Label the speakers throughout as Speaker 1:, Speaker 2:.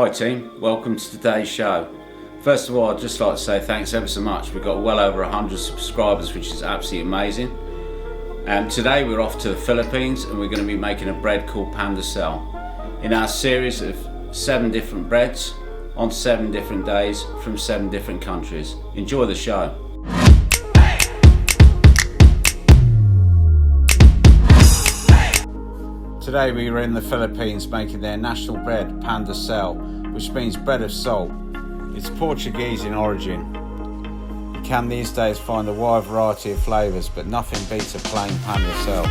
Speaker 1: Hi team, welcome to today's show. First of all, I'd just like to say thanks ever so much. We've got well over 100 subscribers, which is absolutely amazing. Today we're off to the Philippines and we're going to be making a bread called Pandesal in our series of 7 different breads on 7 different days from 7 different countries. Enjoy the show. Today we were in the Philippines making their national bread, Pandesal, which means bread of salt. It's Portuguese in origin. You can these days find a wide variety of flavours, but nothing beats a plain Pandesal.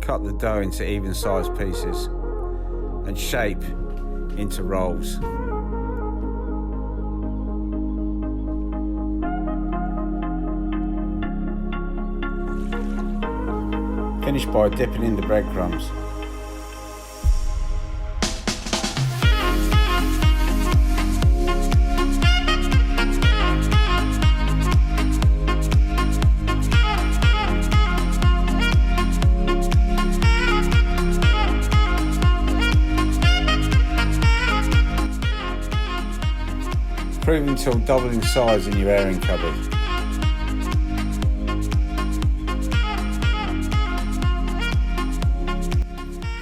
Speaker 1: Cut the dough into even-sized pieces and shape into rolls. Finish by dipping in the breadcrumbs. Improve until double in size in your airing cupboard.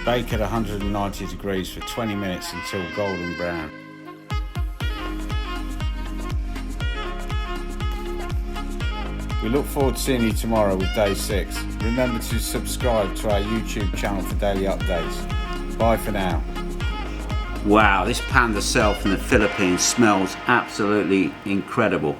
Speaker 1: Bake at 190 degrees for 20 minutes until golden brown. We look forward to seeing you tomorrow with day 6. Remember to subscribe to our YouTube channel for daily updates. Bye for now. Wow, this pandesal from the Philippines smells absolutely incredible.